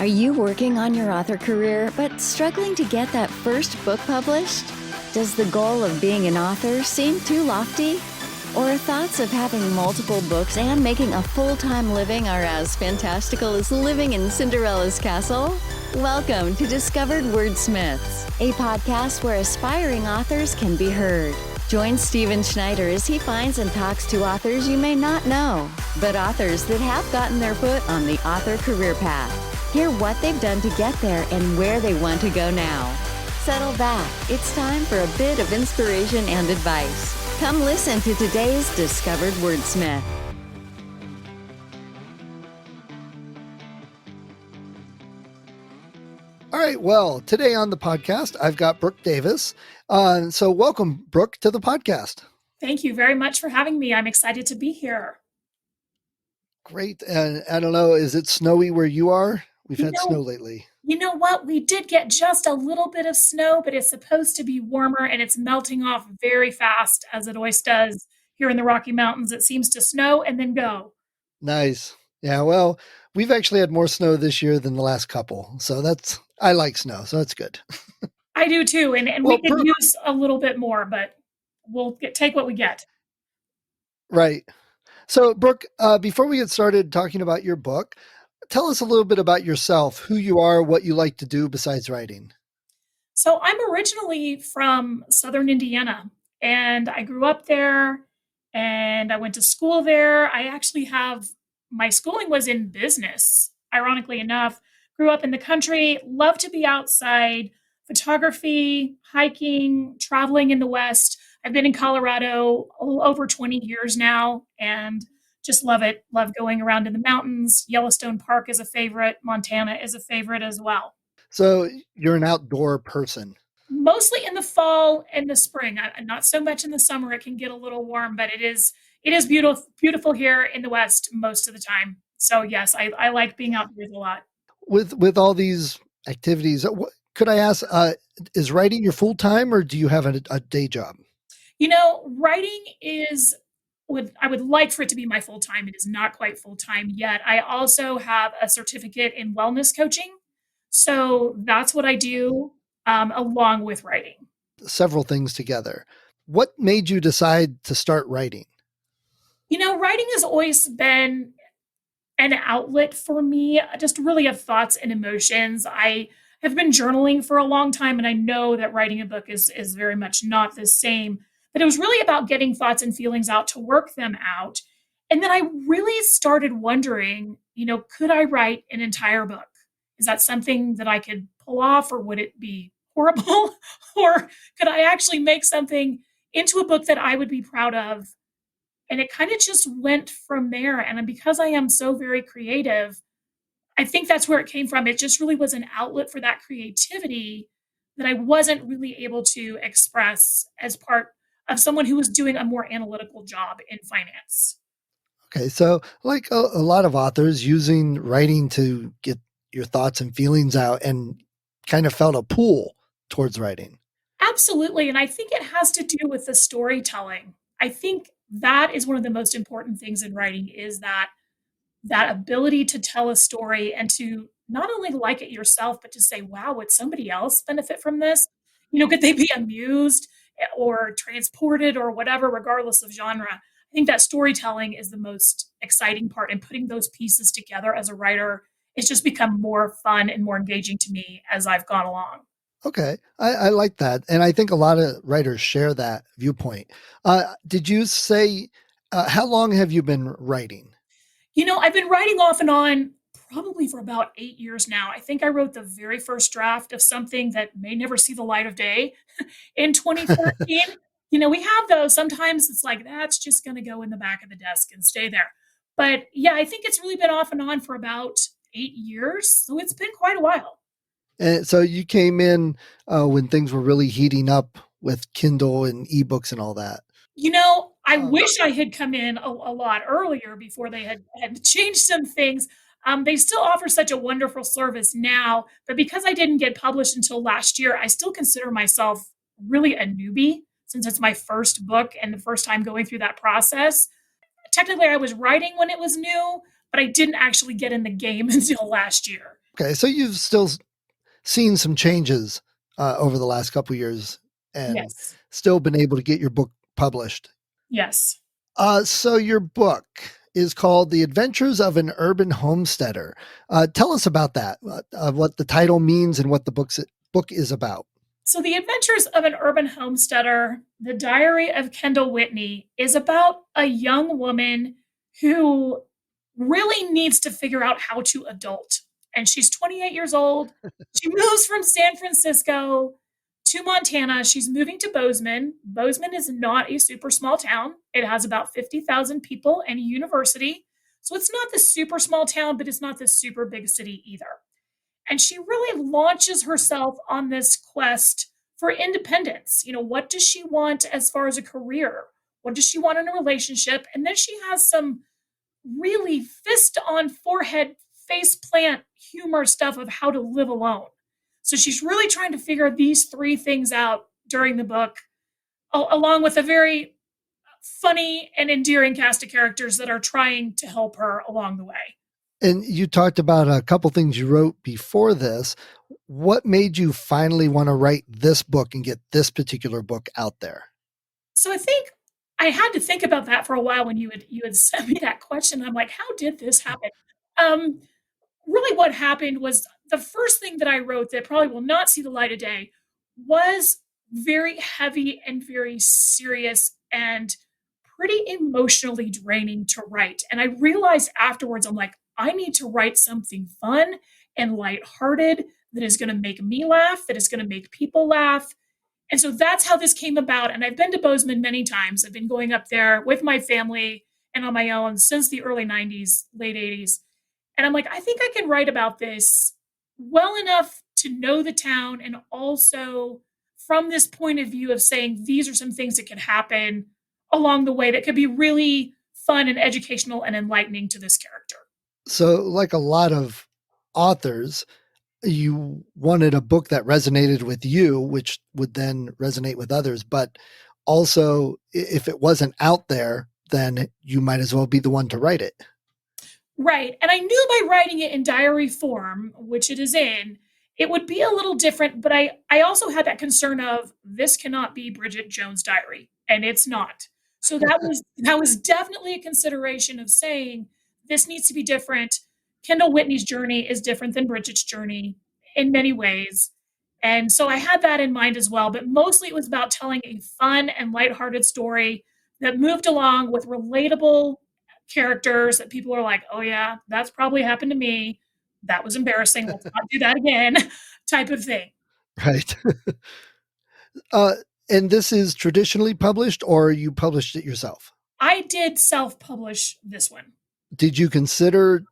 Are you working on your author career but struggling to get that first book published? Does the goal of being an author seem too lofty? Or thoughts of having multiple books and making a full-time living are as fantastical as living in Cinderella's castle? Welcome to Discovered Wordsmiths, a podcast where aspiring authors can be heard. Join Stephen Schneider as he finds and talks to authors you may not know, but authors that have gotten their foot on the author career path. Hear what they've done to get there and where they want to go now. Settle back. It's time for a bit of inspiration and advice. Come listen to today's Discovered Wordsmith. All right, well, today on the podcast, I've got Brooke Davis. So welcome, Brooke, to the podcast. Thank you very much for having me. I'm excited to be here. Great. And I don't know, is it snowy where you are? We've had snow lately. You know what? We did get just a little bit of snow, but it's supposed to be warmer and it's melting off very fast, as it always does here in the Rocky Mountains. It seems to snow and then go. Nice. Yeah, well, we've actually had more snow this year than the last couple. So I like snow, so that's good. I do too. And we could use a little bit more, but we'll take what we get. Right. So, Brooke, before we get started talking about your book, tell us a little bit about yourself, who you are, what you like to do besides writing. So I'm originally from Southern Indiana, and I grew up there, and I went to school there. My schooling was in business, ironically enough. Grew up in the country, love to be outside, photography, hiking, traveling in the West. I've been in Colorado over 20 years now, and just love it. Love going around in the mountains. Yellowstone Park is a favorite. Montana is a favorite as well. So you're an outdoor person. Mostly in the fall and the spring. Not so much in the summer. It can get a little warm, but it is beautiful here in the West most of the time. So yes, I like being outdoors a lot. With all these activities, could I ask, is writing your full time or do you have a day job? You know, writing is I would like for it to be my full time. It is not quite full time yet. I also have a certificate in wellness coaching. So that's what I do along with writing. Several things together. What made you decide to start writing? You know, writing has always been an outlet for me, just really of thoughts and emotions. I have been journaling for a long time, and I know that writing a book is very much not the same. But it was really about getting thoughts and feelings out to work them out. And then I really started wondering, could I write an entire book? Is that something that I could pull off, or would it be horrible? Or could I actually make something into a book that I would be proud of? And it kind of just went from there. And because I am so very creative, I think that's where it came from. It just really was an outlet for that creativity that I wasn't really able to express as part of someone who was doing a more analytical job in finance. Okay, so like a lot of authors, using writing to get your thoughts and feelings out, and kind of felt a pull towards writing. Absolutely. And I think it has to do with the storytelling. I think that is one of the most important things in writing, is that ability to tell a story and to not only like it yourself, but to say, wow, would somebody else benefit from this? Could they be amused or transported or whatever, regardless of genre? I think that storytelling is the most exciting part, and putting those pieces together as a writer, it's just become more fun and more engaging to me as I've gone along. Okay. I like that. And I think a lot of writers share that viewpoint. Did you say, how long have you been writing? I've been writing off and on probably for about 8 years now. I think I wrote the very first draft of something that may never see the light of day in 2014. We have those. Sometimes it's like, that's just going to go in the back of the desk and stay there. But yeah, I think it's really been off and on for about 8 years. So it's been quite a while. And so you came in when things were really heating up with Kindle and ebooks and all that. I wish I had come in a lot earlier, before they had changed some things. They still offer such a wonderful service now, but because I didn't get published until last year, I still consider myself really a newbie, since it's my first book and the first time going through that process. Technically, I was writing when it was new, but I didn't actually get in the game until last year. Okay, so you've still seen some changes over the last couple years and Yes. still been able to get your book published. Yes. So your book is called The Adventures of an Urban Homesteader. Tell us about that, what the title means and what the book is about. So, The Adventures of an Urban Homesteader, The Diary of Kendall Whitney, is about a young woman who really needs to figure out how to adult. And she's 28 years old. She moves from San Francisco to Montana. She's moving to Bozeman. Bozeman is not a super small town. It has about 50,000 people and a university. So it's not the super small town, but it's not the super big city either. And she really launches herself on this quest for independence. What does she want as far as a career? What does she want in a relationship? And then she has some really fist on forehead, face plant humor stuff of how to live alone. So she's really trying to figure these three things out during the book, along with a very funny and endearing cast of characters that are trying to help her along the way. And you talked about a couple things you wrote before this. What made you finally want to write this book and get this particular book out there? So I think I had to think about that for a while when you had sent me that question. I'm like, how did this happen? Really what happened was the first thing that I wrote that probably will not see the light of day was very heavy and very serious and pretty emotionally draining to write. And I realized afterwards, I'm like, I need to write something fun and lighthearted that is going to make me laugh, that is going to make people laugh. And so that's how this came about. And I've been to Bozeman many times. I've been going up there with my family and on my own since the early 90s, late 80s. And I'm like, I think I can write about this well enough to know the town, and also from this point of view of saying these are some things that could happen along the way that could be really fun and educational and enlightening to this character. So, like a lot of authors, you wanted a book that resonated with you, which would then resonate with others. But also, if it wasn't out there, then you might as well be the one to write it. Right. And I knew by writing it in diary form, which it is in, it would be a little different. But I also had that concern of this cannot be Bridget Jones' diary, and it's not. So that was definitely a consideration of saying this needs to be different. Kendall Whitney's journey is different than Bridget's journey in many ways. And so I had that in mind as well. But mostly it was about telling a fun and lighthearted story that moved along with relatable characters that people are like, oh yeah, that's probably happened to me. That was embarrassing. Let's not do that again, type of thing. Right. And this is traditionally published, or you published it yourself? I did self-publish this one. Did you consider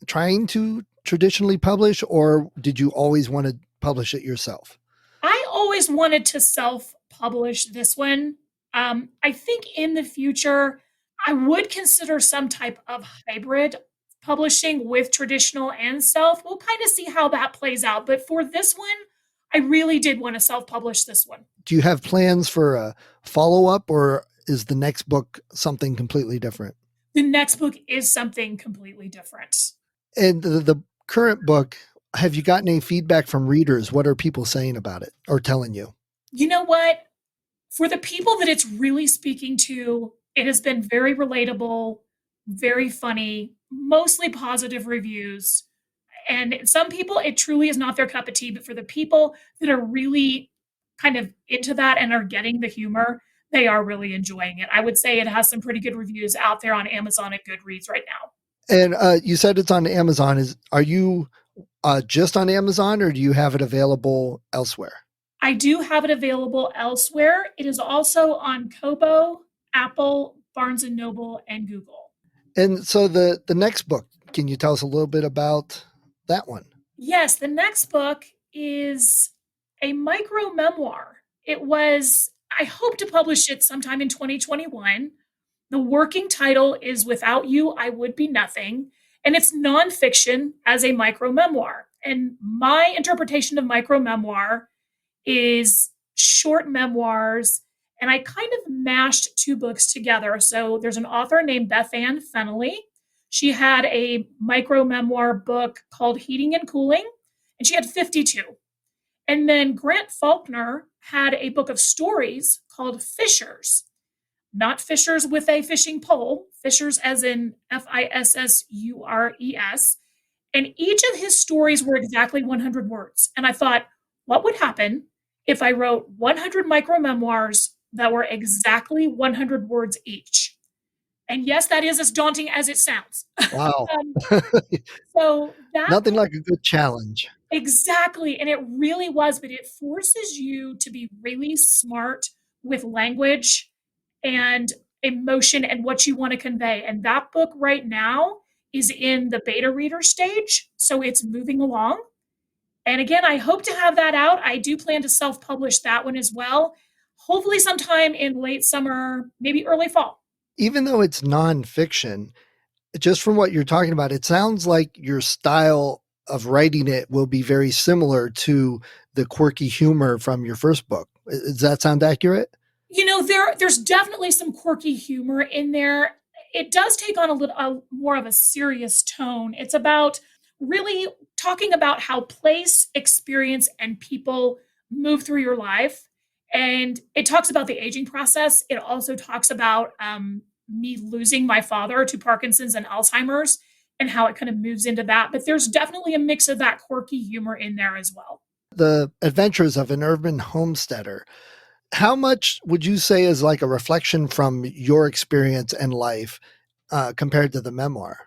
trying to traditionally publish, or did you always want to publish it yourself? I always wanted to self-publish this one. I think in the future, I would consider some type of hybrid publishing with traditional and self. We'll kind of see how that plays out. But for this one, I really did want to self-publish this one. Do you have plans for a follow-up, or is the next book something completely different? The next book is something completely different. And the current book, have you gotten any feedback from readers? What are people saying about it or telling you? You know what? For the people that it's really speaking to, it has been very relatable, very funny, mostly positive reviews. And some people, it truly is not their cup of tea. But for the people that are really kind of into that and are getting the humor, they are really enjoying it. I would say it has some pretty good reviews out there on Amazon and Goodreads right now. And you said it's on Amazon. Are you just on Amazon, or do you have it available elsewhere? I do have it available elsewhere. It is also on Kobo, Apple, Barnes & Noble, and Google. And so the next book, can you tell us a little bit about that one? Yes, the next book is a micro memoir. I hope to publish it sometime in 2021. The working title is Without You, I Would Be Nothing. And it's nonfiction as a micro memoir. And my interpretation of micro memoir is short memoirs. And I kind of mashed two books together. So there's an author named Beth Ann Fennelly. She had a micro memoir book called Heating and Cooling, and she had 52. And then Grant Faulkner had a book of stories called Fishers, not fishers with a fishing pole, fishers as in Fissures. And each of his stories were exactly 100 words. And I thought, what would happen if I wrote 100 micro memoirs that were exactly 100 words each? And yes, that is as daunting as it sounds. Wow. um, so that Nothing like a good challenge. exactly. And it really was, but it forces you to be really smart with language and emotion and what you want to convey. And that book right now is in the beta reader stage. So it's moving along. And again, I hope to have that out. I do plan to self publish that one as well, hopefully sometime in late summer, maybe early fall. Even though it's nonfiction, just from what you're talking about, it sounds like your style of writing it will be very similar to the quirky humor from your first book. Does that sound accurate? There's definitely some quirky humor in there. It does take on a more of a serious tone. It's about really talking about how place, experience, and people move through your life. And it talks about the aging process. It also talks about me losing my father to Parkinson's and Alzheimer's and how it kind of moves into that. But there's definitely a mix of that quirky humor in there as well. The Adventures of an Urban Homesteader. How much would you say is like a reflection from your experience and life compared to the memoir?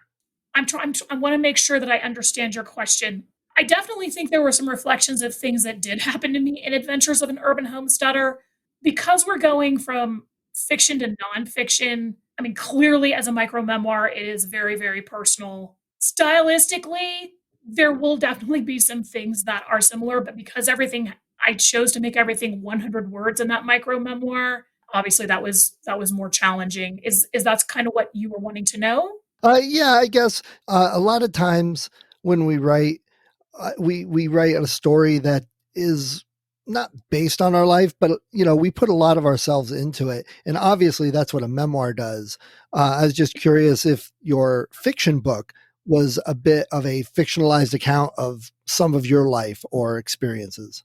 I want to make sure that I understand your question. I definitely think there were some reflections of things that did happen to me in Adventures of an Urban Homesteader. Because we're going from fiction to nonfiction, I mean, clearly as a micro memoir, it is very, very personal. Stylistically, there will definitely be some things that are similar, but because I chose to make everything 100 words in that micro memoir, obviously that was more challenging. Is that's kind of what you were wanting to know? Yeah, I guess a lot of times when we write, we write a story that is not based on our life, but we put a lot of ourselves into it, and obviously that's what a memoir does. I was just curious if your fiction book was a bit of a fictionalized account of some of your life or experiences.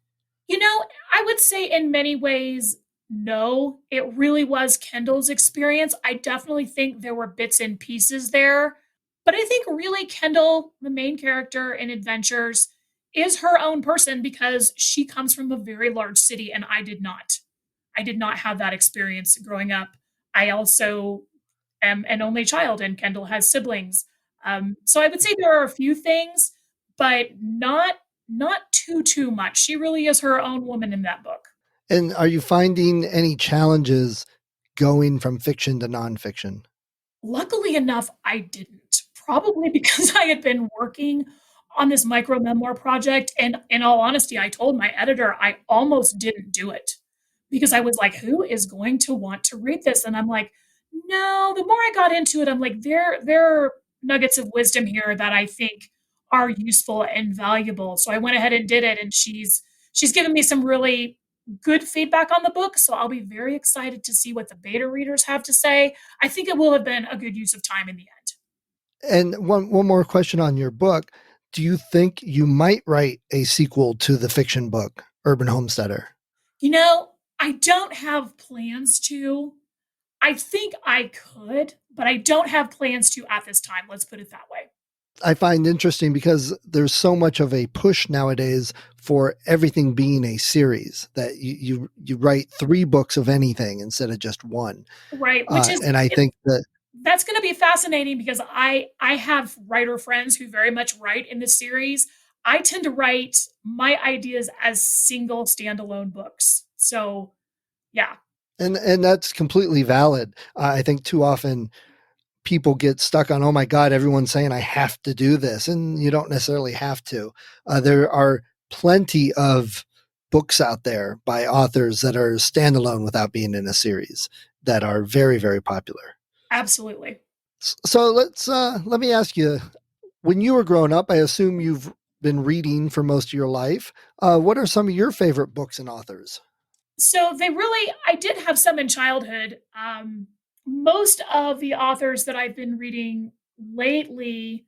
I would say in many ways, no, it really was Kendall's experience. I definitely think there were bits and pieces there. But I think really Kendall, the main character in Adventures, is her own person because she comes from a very large city and I did not. I did not have that experience growing up. I also am an only child and Kendall has siblings. So I would say there are a few things, but not too much. She really is her own woman in that book. And are you finding any challenges going from fiction to nonfiction? Luckily enough, I didn't. Probably because I had been working on this micro memoir project. And in all honesty, I told my editor I almost didn't do it because I was like, who is going to want to read this? And I'm like, no, the more I got into it, I'm like, there are nuggets of wisdom here that I think are useful and valuable. So I went ahead and did it. And she's given me some really good feedback on the book. So I'll be very excited to see what the beta readers have to say. I think it will have been a good use of time in the end. And one more question on your book. Do you think you might write a sequel to the fiction book, Urban Homesteader? I don't have plans to. I think I could, but I don't have plans to at this time. Let's put it that way. I find interesting because there's so much of a push nowadays for everything being a series that you write 3 books of anything instead of just one. Right. Which is, and I think that's going to be fascinating because I have writer friends who very much write in the series. I tend to write my ideas as single standalone books. So yeah. And that's completely valid. I think too often people get stuck on, oh my God, everyone's saying I have to do this. And you don't necessarily have to. There are plenty of books out there by authors that are standalone without being in a series that are very, very popular. Absolutely. So let me ask you, when you were growing up, I assume you've been reading for most of your life. What are some of your favorite books and authors? So I did have some in childhood. Most of the authors that I've been reading lately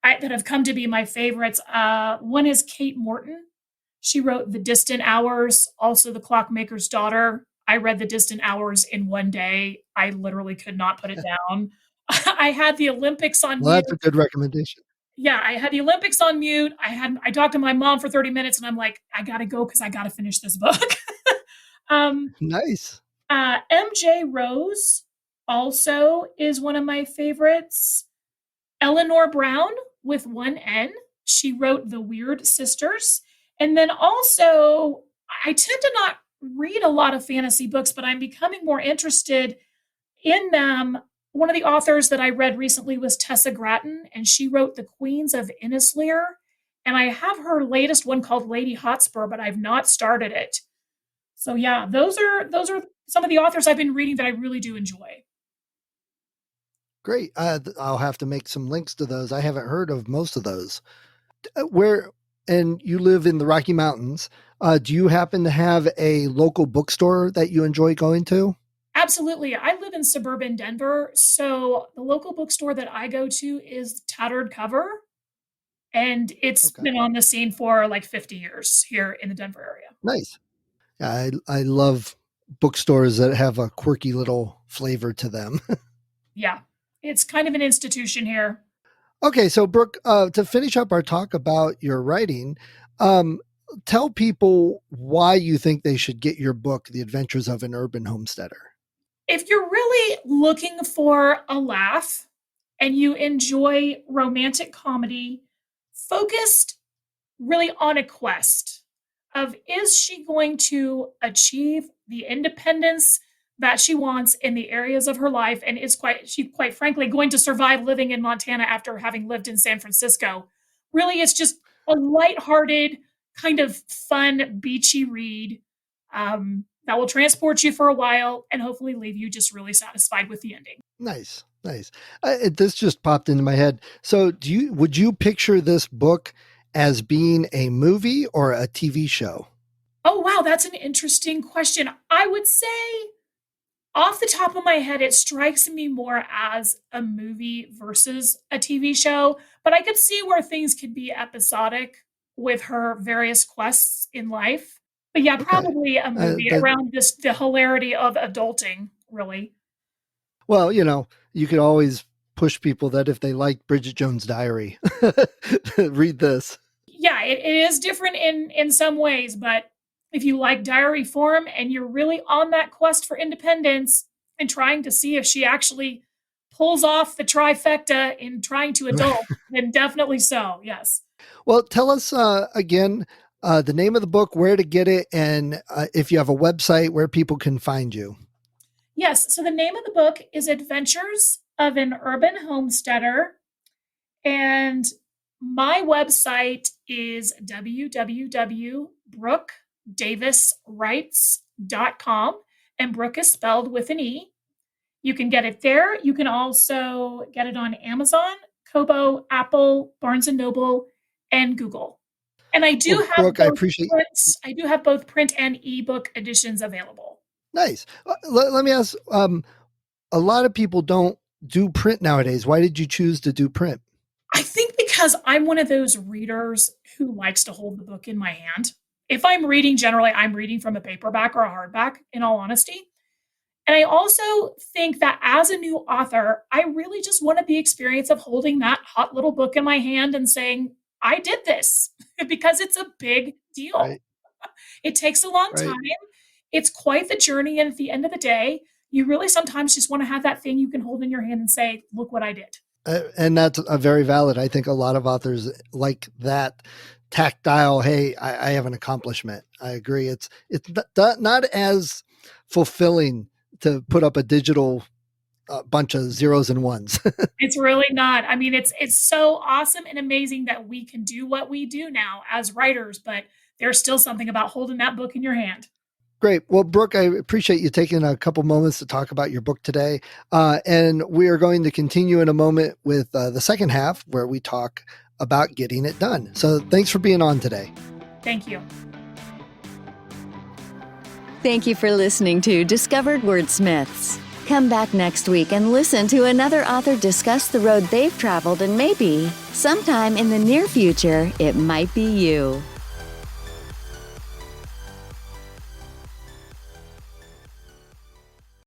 that have come to be my favorites. One is Kate Morton. She wrote The Distant Hours, also The Clockmaker's Daughter. I read The Distant Hours in one day. I literally could not put it down. I had the Olympics on Well, mute. that's a good recommendation. Yeah, I had the Olympics on mute. I talked to my mom for 30 minutes and I'm like, I gotta go because I gotta finish this book. Nice. MJ Rose also is one of my favorites. Eleanor Brown with one N. She wrote The Weird Sisters. And then also, I tend to not read a lot of fantasy books, but I'm becoming more interested in them. One of the authors that I read recently was Tessa Gratton, and she wrote The Queens of Innislear. And I have her latest one called Lady Hotspur, but I've not started it. So yeah, those are some of the authors I've been reading that I really do enjoy. Great. I'll have to make some links to those. I haven't heard of most of those. And you live in the Rocky Mountains. Do you happen to have a local bookstore that you enjoy going to? Absolutely. I live in suburban Denver. So the local bookstore that I go to is Tattered Cover. And it's been on the scene for like 50 years here in the Denver area. Nice. Yeah, I love bookstores that have a quirky little flavor to them. Yeah, it's kind of an institution here. Okay, so Brooke, to finish up our talk about your writing, tell people why you think they should get your book, The Adventures of an Urban Homesteader. If you're really looking for a laugh and you enjoy romantic comedy, focused really on a quest of, is she going to achieve the independence that she wants in the areas of her life, and she quite frankly going to survive living in Montana after having lived in San Francisco. Really, it's just a lighthearted, kind of fun, beachy read that will transport you for a while and hopefully leave you just really satisfied with the ending. Nice. This just popped into my head. So would you picture this book as being a movie or a TV show? Oh, wow. That's an interesting question. I would say off the top of my head, it strikes me more as a movie versus a TV show, but I could see where things could be episodic with her various quests in life. But yeah, probably a movie around the hilarity of adulting, really. Well, you could always push people that if they like Bridget Jones' Diary, read this. Yeah, it is different in some ways, but if you like diary form and you're really on that quest for independence and trying to see if she actually pulls off the trifecta in trying to adult, then definitely so, yes. Well, tell us again the name of the book, where to get it, and if you have a website where people can find you. Yes, so the name of the book is Adventures of an Urban Homesteader, and my website is www.brookedaviswrites.com, and Brooke is spelled with an E. You can get it there. You can also get it on Amazon, Kobo, Apple, Barnes & Noble, and Google. And I do have Brooke, I do have both print and ebook editions available. Nice. Let me ask, a lot of people don't do print nowadays. Why did you choose to do print? I think because I'm one of those readers who likes to hold the book in my hand. If I'm reading, generally, I'm reading from a paperback or a hardback, in all honesty. And I also think that as a new author, I really just wanted the experience of holding that hot little book in my hand and saying, I did this, because it's a big deal. Right. It takes a long time. It's quite the journey. And at the end of the day, you really sometimes just want to have that thing you can hold in your hand and say, look what I did. And that's a very valid. I think a lot of authors like that tactile, hey, I have an accomplishment. I agree. It's not as fulfilling to put up a digital bunch of zeros and ones. It's really not. I mean, it's so awesome and amazing that we can do what we do now as writers, but there's still something about holding that book in your hand. Great. Well, Brooke, I appreciate you taking a couple moments to talk about your book today. And we are going to continue in a moment with the second half where we talk about getting it done. So thanks for being on today. Thank you. Thank you for listening to Discovered Wordsmiths. Come back next week and listen to another author discuss the road they've traveled, and maybe, sometime in the near future, it might be you.